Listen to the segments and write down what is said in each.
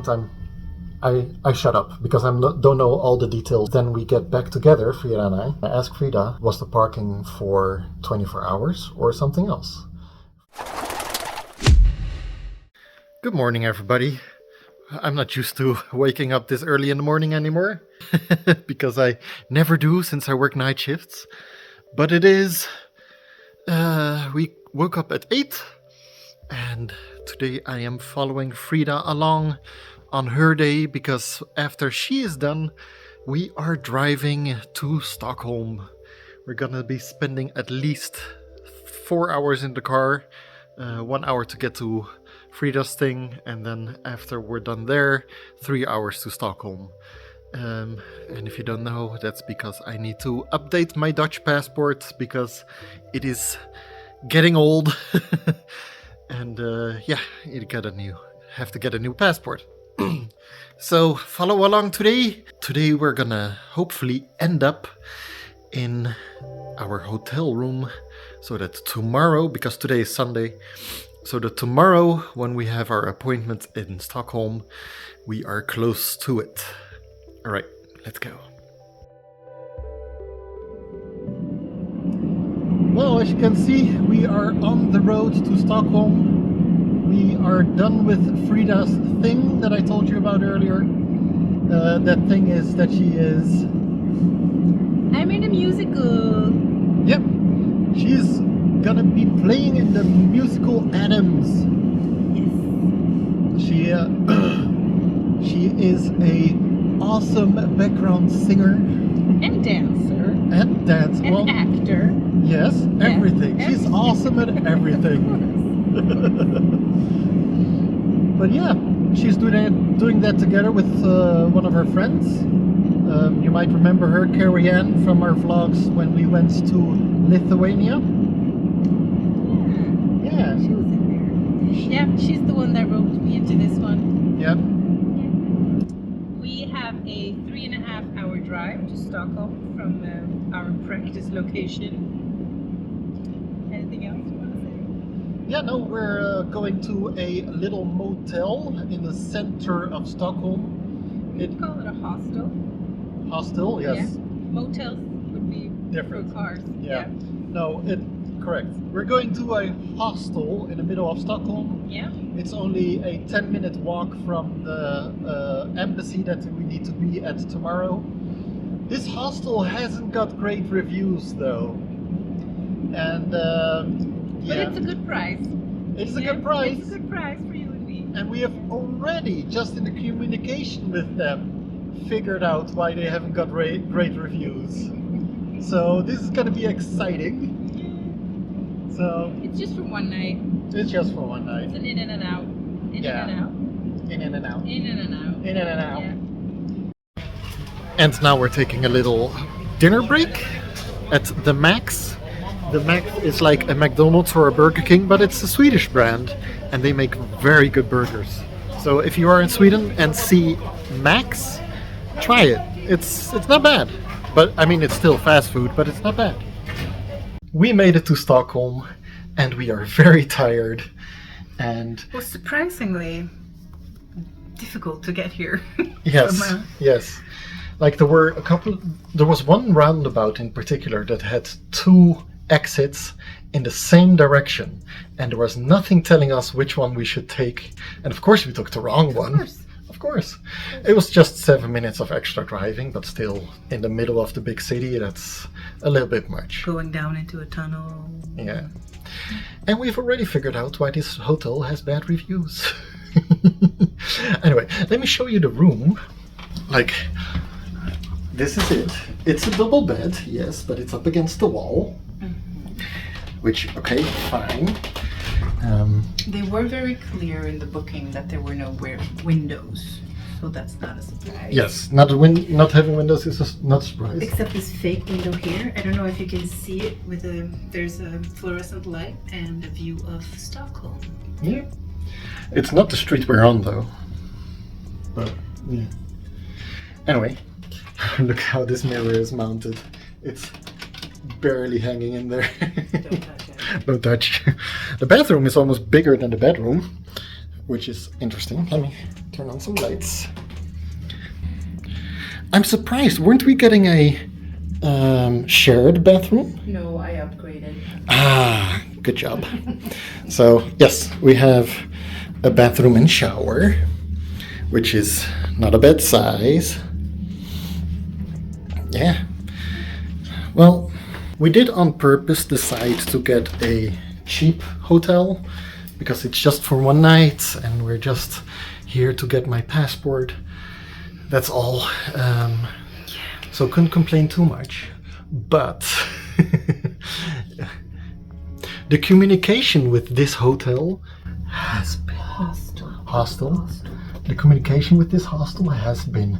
point I shut up because I don't know all the details. Then we get back together, Frida and I ask Frida, was the parking for 24 hours or something else? Good morning, everybody. I'm not used to waking up this early in the morning anymore because I never do since I work night shifts. But it is, we woke up at 8 and today I am following Frida along on her day because after she is done, we are driving to Stockholm. We're gonna be spending at least 4 hours in the car, 1 hour to get to Frida's thing, and then after we're done there, 3 hours to Stockholm. And if you don't know, that's because I need to update my Dutch passport because it is getting old. And yeah, you have to get a new passport. So follow along today. Today we're gonna hopefully end up in our hotel room so that tomorrow, because today is Sunday, so that tomorrow when we have our appointment in Stockholm, we are close to it. All right, let's go. Well, as you can see, we are on the road to Stockholm. We are done with Frida's thing that I told you about earlier. That thing is that she is... I'm in a musical. Yep. She's gonna be playing in the musical Adams. Yes. She is a awesome background singer. And dancer. And dancer. And actor. Yes, everything. Yeah, She's awesome at everything. But yeah, she's doing that together with one of her friends. You might remember her, Carrie Ann, from our vlogs when we went to Lithuania. Yeah, she was in there. Yeah, she's the one that roped me into this one. Yep. Yeah. We have a 3.5 hour drive to Stockholm from our practice location. Anything else you want to say? Yeah, no, we're going to a little motel in the center of Stockholm. We call it a hostel. Hostel, yes. Yeah. Motels would be different for cars. Yeah. No, correct. We're going to a hostel in the middle of Stockholm. Yeah. It's only a 10-minute walk from the embassy that we need to be at tomorrow. This hostel hasn't got great reviews though. And but yeah. it's a good price. It's a good price. It's a good price for you and me. And we have already, just in the communication with them, figured out why they haven't got great reviews. So this is gonna be exciting. Yeah. So it's just for one night. It's just for one night. It's an in and out. In and out. In and out. In and out. In and out. Yeah. And now we're taking a little dinner break at the Max. The Max is like a McDonald's or a Burger King, but it's a Swedish brand and they make very good burgers. So if you are in Sweden and see Max, try it. It's not bad. But I mean, it's still fast food, but it's not bad. We made it to Stockholm and we are very tired. And it was surprisingly difficult to get here. Yes, yes. Like there was one roundabout in particular that had 2 exits in the same direction, and there was nothing telling us which one we should take. And of course we took the wrong one. Of course. It was just 7 minutes of extra driving, but still in the middle of the big city, that's a little bit much. Going down into a tunnel. Yeah. And we've already figured out why this hotel has bad reviews. Anyway, let me show you the room. Like, this is it. It's a double bed, yes, but it's up against the wall. Which, okay, fine. They were very clear in the booking that there were no windows, so that's not a surprise. Yes, not having windows is not a surprise. Except this fake window here. I don't know if you can see it. There's a fluorescent light and a view of Stockholm. Yeah. It's not the street we're on though. But yeah. Anyway, look how this mirror is mounted. It's barely hanging in there. Don't touch it. Don't touch. The bathroom is almost bigger than the bedroom, which is interesting. Let me turn on some lights. I'm surprised. Weren't we getting a shared bathroom? No, I upgraded. Ah, good job. So, yes, we have a bathroom and shower, which is not a bad size. Yeah. Well, we did on purpose decide to get a cheap hotel because it's just for one night and we're just here to get my passport. That's all. So couldn't complain too much. But the communication with this hotel has been hostel. The communication with this hostel has been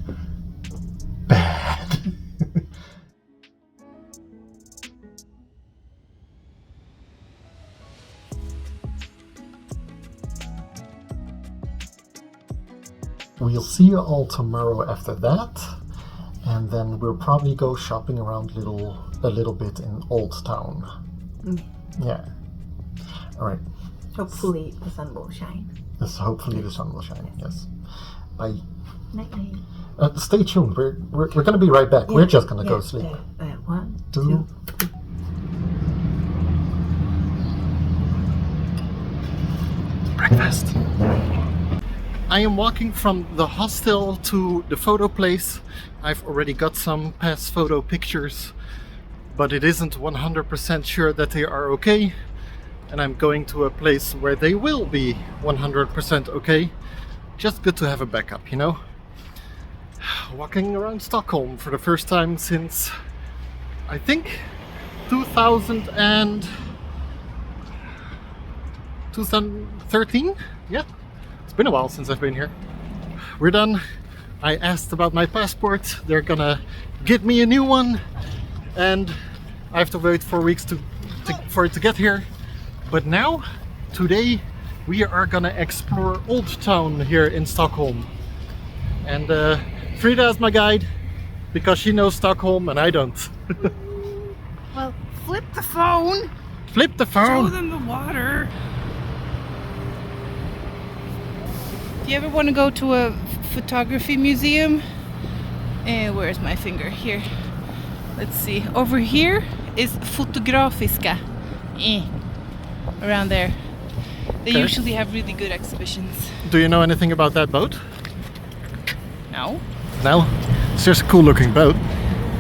bad. We'll see you all tomorrow after that, and then we'll probably go shopping around a little bit in Old Town. Yeah. All right. Hopefully the sun will shine. Yes, hopefully the sun will shine. Yes. Bye. Night night. Stay tuned. We're gonna be right back. We're just gonna go sleep. 1, 2, 2. breakfast. I am walking from the hostel to the photo place. I've already got some past photo pictures, but it isn't 100% sure that they are okay. And I'm going to a place where they will be 100% okay. Just good to have a backup, you know? Walking around Stockholm for the first time since, I think, 2013? Yeah. It's been a while since I've been here. We're done. I asked about my passport. They're gonna get me a new one, and I have to wait 4 weeks for it to get here. But now, today, we are gonna explore Old Town here in Stockholm. And Frida is my guide because she knows Stockholm and I don't. Well, flip the phone. Flip the phone. Show them the water. If you ever want to go to a photography museum, where's my finger? Here. Let's see. Over here is Fotografiska. Around there. They Okay. usually have really good exhibitions. Do you know anything about that boat? No? No? It's just a cool looking boat.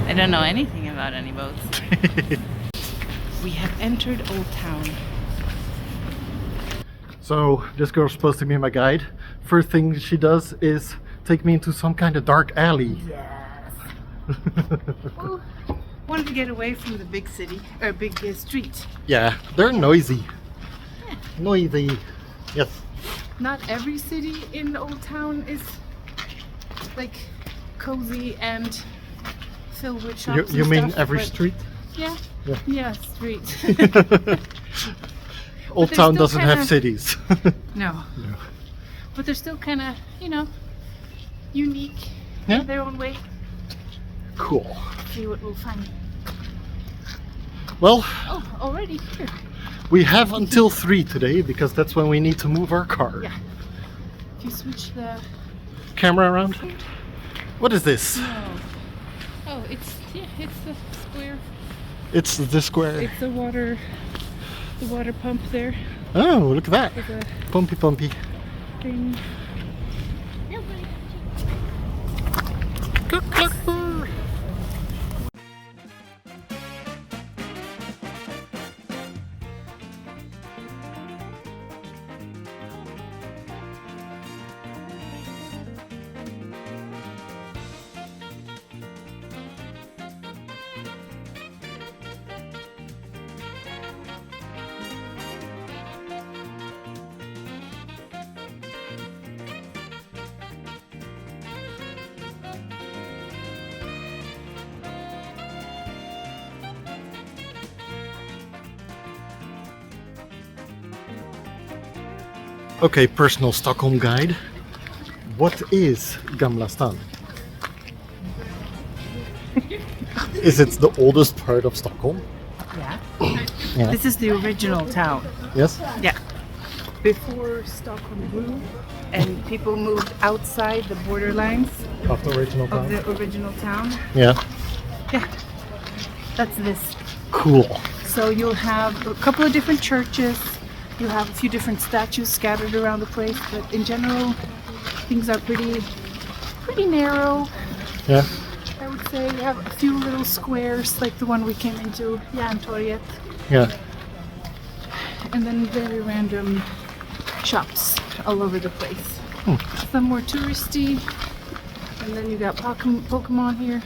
I don't know anything about any boats. We have entered Old Town. So this girl's supposed to be my guide. First thing she does is take me into some kind of dark alley. Yes. Well, wanted to get away from the big city, or big street. Yeah, they're noisy. Yeah. Noisy. Yes. Not every city in Old Town is like cozy and filled with shops. You and mean stuff, every but- street? Yeah. Yeah. Yeah, street. Old they're Town still doesn't have kinda- cities. No. No. But they're still kind of, unique Yeah. in their own way. Cool. See what we'll find. Well, Oh, already here. we have until 3 today because that's when we need to move our car. Yeah. If you switch the... Camera around. What is this? No. Oh, it's the square. It's the square. It's the water pump there. Oh, look at that. With a Pumpy pumpy. thing. Okay, personal Stockholm guide. What is Gamla stan? Is it the oldest part of Stockholm? Yeah. Yeah. This is the original town. Yes? Yeah. Before Stockholm grew and people moved outside the borderlines Of the original of town. the original town. Yeah. Yeah, that's this. Cool. So you'll have a couple of different churches. You'll have a few different statues scattered around the place, but in general, things are pretty narrow. Yeah. I would say you have a few little squares, like the one we came into, Järntorget, Yeah. and then very random shops all over the place. Some more touristy, and then you got Pokemon here.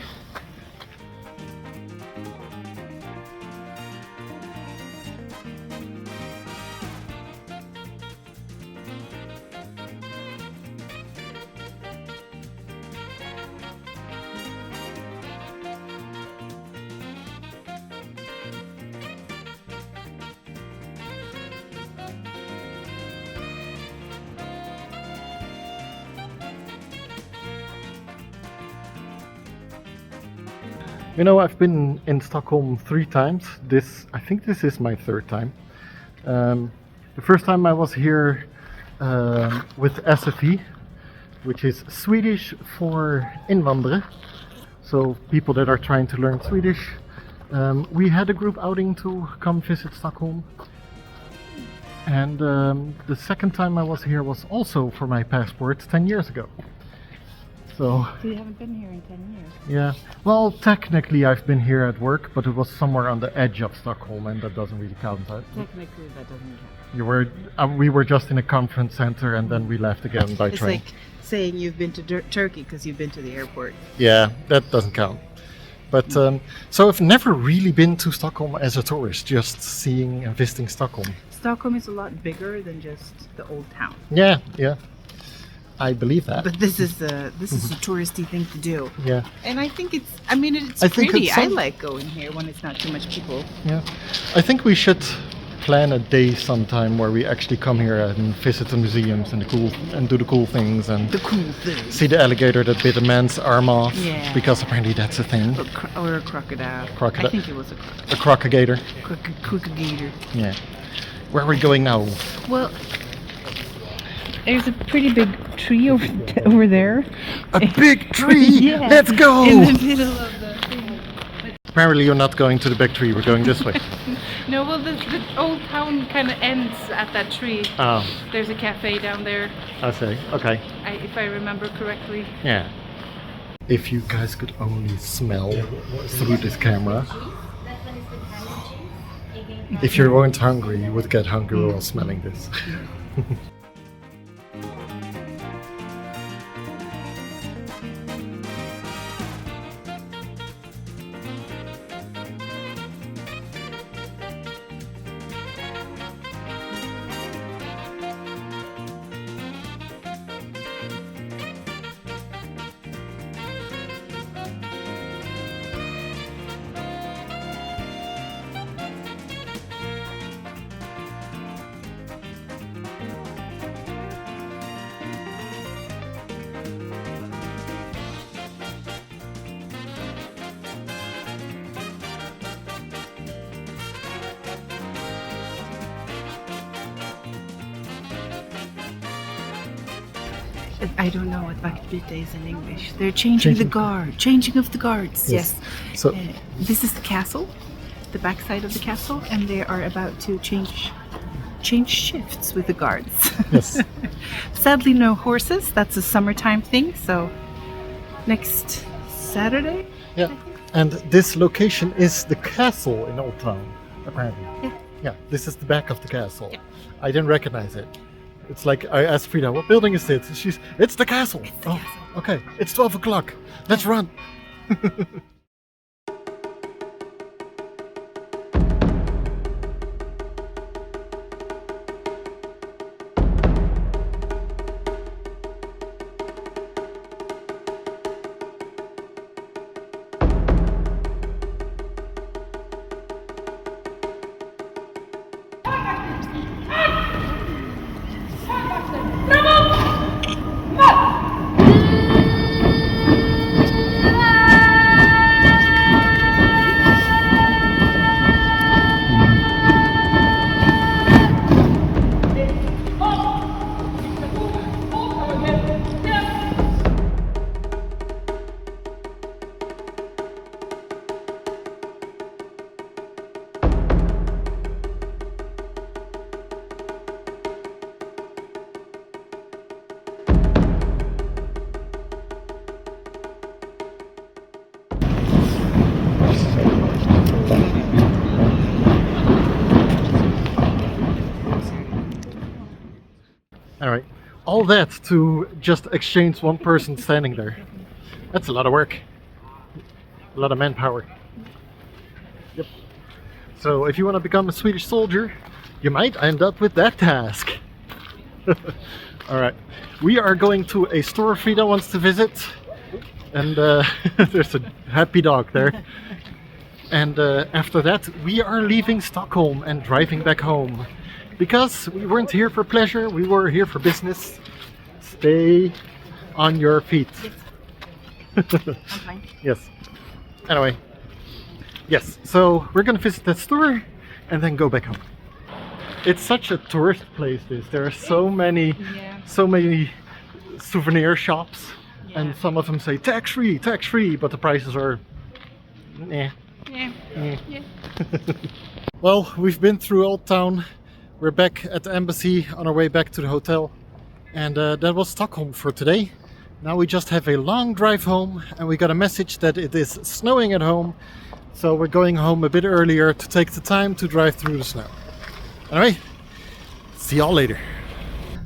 You know, I've been in Stockholm 3 times. I think this is my 3rd time. The first time I was here with SFI, which is Swedish for invandrare, so people that are trying to learn Swedish. We had a group outing to come visit Stockholm. And the second time I was here was also for my passport 10 years ago. So you haven't been here in 10 years. yeah, well, technically I've been here at work, but it was somewhere on the edge of Stockholm, and that doesn't really count. Technically, that doesn't count. We were just in a conference center, and then we left again by It's train. like saying you've been to Turkey because you've been to the airport. Yeah, that doesn't count. But so I've never really been to Stockholm as a tourist, just seeing and visiting Stockholm. Stockholm is a lot bigger than just the old town. Yeah, I believe that. But this is a touristy thing to do. Yeah, And I think it's I think pretty. it's I some- like going here when it's not too much people. yeah. I think we should plan a day sometime where we actually come here and visit the museums and do the cool things and The cool thing. see the alligator that bit a man's arm off. Yeah. Because apparently that's a thing. Or a crocodile. Crocodile. I think it was a A crocagator. crocodile. Yeah. Where are we going now? Well, there's a pretty big tree over there. A big tree! Yeah. Let's go! In the middle of the thing. Apparently you're not going to the big tree, we're going this way. No, well, the old town kind of ends at that tree. Oh, There's a cafe down there, I see. Okay. if I remember correctly. Yeah. If you guys could only smell through this camera. If you weren't hungry, you would get hungry while smelling this. I don't know what captivated is in English. They're changing the guard. Changing of the guards. Yes. So This is the castle, the backside of the castle, and they are about to change shifts with the guards. yes. Sadly, no horses. That's a summertime thing. So next Saturday. Yeah. And this location is the castle in Old Town, apparently. Yeah. Yeah, this is the back of the castle. Yeah. I didn't recognize it. It's like I asked Frida, what building is it? It's the castle. It's the castle. Okay, it's 12 o'clock. Let's run. all that to just exchange one person standing there. That's a lot of work. A lot of manpower. Yep. So if you want to become a Swedish soldier, you might end up with that task. Alright. We are going to a store Frida wants to visit. And there's a happy dog there. And after that, we are leaving Stockholm and driving back home. Because we weren't here for pleasure, we were here for business. Stay on your feet. I'm fine. Yes. Anyway. Yes, so we're gonna visit that store and then go back home. It's such a tourist place, this. There are so many souvenir shops. Yeah. And some of them say tax-free, but the prices are... eh. Yeah. Yeah. Well, we've been through Old Town. We're back at the embassy on our way back to the hotel. And that was Stockholm for today. Now we just have a long drive home and we got a message that it is snowing at home. So we're going home a bit earlier to take the time to drive through the snow. Alright, see y'all later.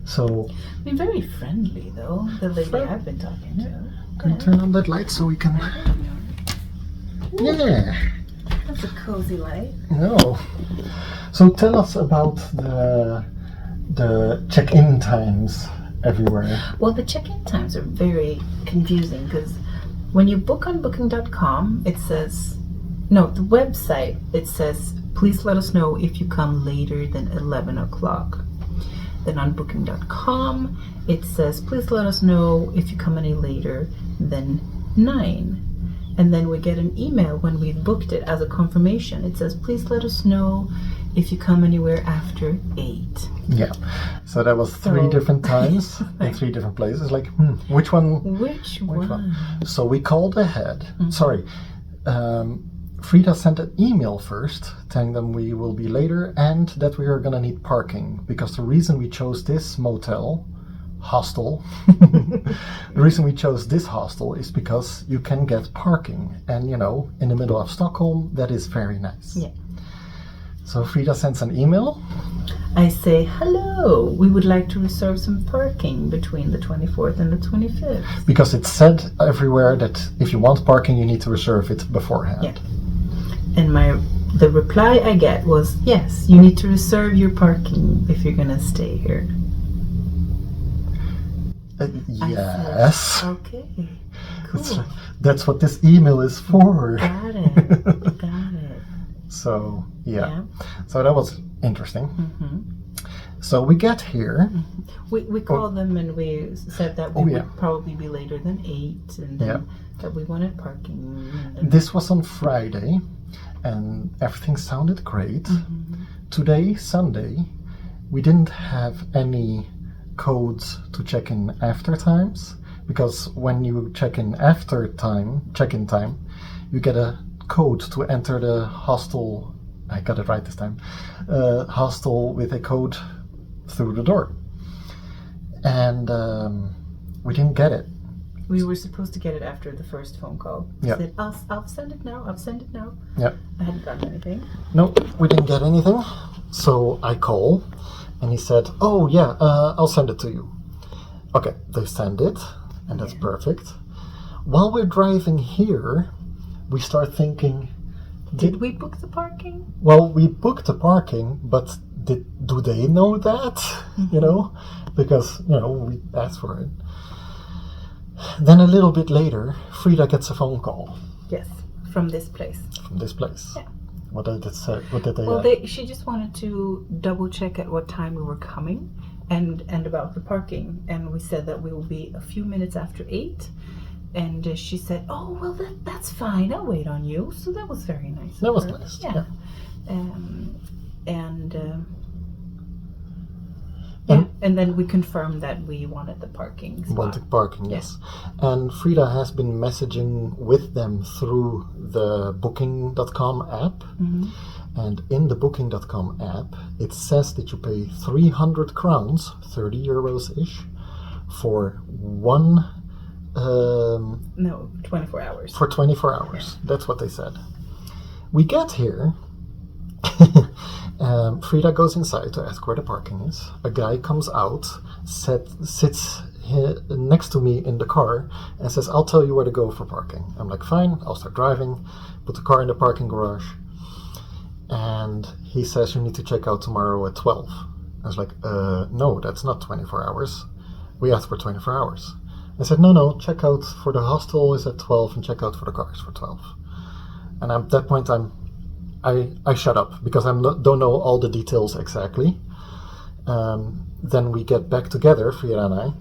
So, Been very friendly though, the lady I've been talking to. can you turn on that light so we can... Yeah. That's a cozy light. No. So tell us about the check-in times everywhere. Well, the check-in times are very confusing because when you book on booking.com, it says, no, the website, it says, please let us know if you come later than 11 o'clock. Then on booking.com, it says, please let us know if you come any later than 9. And then we get an email when we've booked it as a confirmation. It says, please let us know if you come anywhere after 8. Yeah. So that was 3 different times in 3 different places. Like, which one? Which one? So we called ahead. Sorry. Frida sent an email first telling them we will be later and that we are going to need parking. Because the reason we chose this hostel, the reason we chose this hostel is because you can get parking. And, you know, in the middle of Stockholm, that is very nice. Yeah. So Frida sends an email. I say, hello, we would like to reserve some parking between the 24th and the 25th. Because it said everywhere that if you want parking, you need to reserve it beforehand. Yeah. And the reply I get was, yes, you need to reserve your parking if you're going to stay here. Yes. Said, okay, cool. That's what this email is for. Got it. Got it. So, yeah. So that was interesting. Mm-hmm. So we get here. Mm-hmm. We called them and we said that we would probably be later than 8 and then that we wanted parking. This was on Friday and everything sounded great. Mm-hmm. Today, Sunday, we didn't have any codes to check in after times because when you check in after check-in time, you get a code to enter the hostel. I got it right this time. Hostel with a code through the door, and we didn't get it. We were supposed to get it after the first phone call. Yeah. Said, I'll send it now. I'll send it now. Yeah. I hadn't gotten anything. No, we didn't get anything. So I call, and he said, "Oh yeah, I'll send it to you." Okay, they send it, and that's perfect. While we're driving here, we start thinking, did we book the parking? Well, we booked the parking, but do they know that? Mm-hmm. You know, because we asked for it. Then a little bit later, Frida gets a phone call. Yes, from this place. From this place. Yeah. What did it say? What did they? Well, she just wanted to double check at what time we were coming, and about the parking. And we said that we will be a few minutes after 8. And she said, "Oh, well, that's fine. I'll wait on you." So that was very nice. That was nice. Yeah. And then we confirmed that we wanted the parking spot. Wanted parking, yes. And Frida has been messaging with them through the booking.com app. Mm-hmm. And in the booking.com app, it says that you pay 300 crowns, 30 euros-ish, for 24 hours. For 24 hours. Yeah. That's what they said. We get here. Frida goes inside to ask where the parking is. A guy comes out, sits next to me in the car and says, I'll tell you where to go for parking. I'm like, fine, I'll start driving, put the car in the parking garage. And he says, you need to check out tomorrow at 12. I was like, no, that's not 24 hours. We asked for 24 hours. I said, no, check out for the hostel is at 12 and check out for the cars for 12. And at that point, I shut up because I don't know all the details exactly. Then we get back together, Frida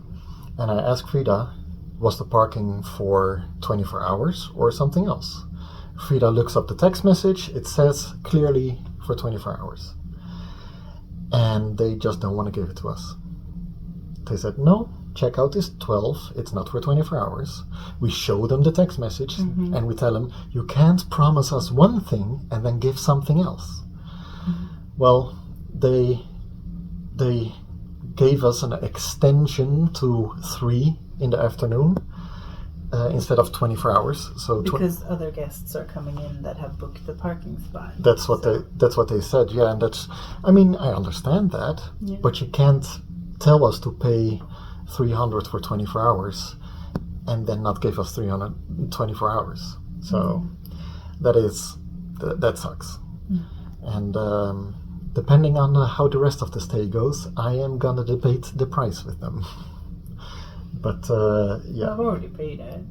and I ask Frida, was the parking for 24 hours or something else? Frida looks up the text message. It says clearly for 24 hours. And they just don't want to give it to us. They said, no, checkout is 12. It's not for 24 hours. We show them the text message and we tell them, you can't promise us one thing and then give something else. Well, they gave us an extension to 3 in the afternoon instead of 24 hours. So because other guests are coming in that have booked the parking spot. That's what they said. Yeah, and I understand that, but you can't tell us to pay 300 for 24 hours and then not give us 324 hours. So that sucks. And depending on how the rest of the stay goes, I am gonna debate the price with them. But yeah, I've already paid it.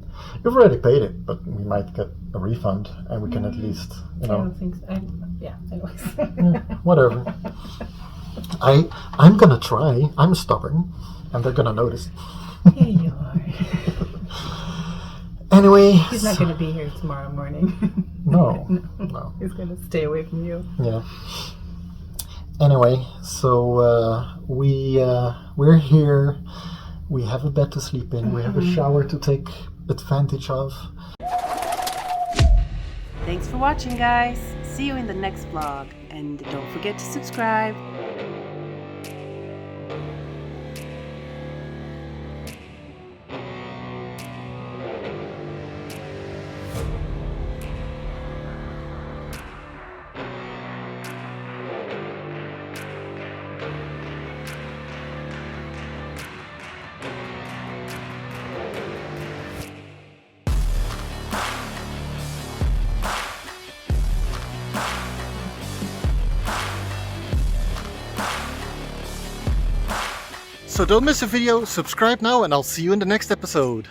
You've already paid it, but we might get a refund, and we can at least, I don't think so. Anyways. Whatever. I'm gonna try. I'm stubborn, and they're gonna notice. Yeah, you are. Anyway, He's not gonna be here tomorrow morning. No. He's gonna stay away from you. Yeah. Anyway, so we're here. We have a bed to sleep in. We have a shower to take advantage of. Thanks for watching, guys. See you in the next vlog. And don't forget to subscribe. So don't miss a video, subscribe now, and I'll see you in the next episode.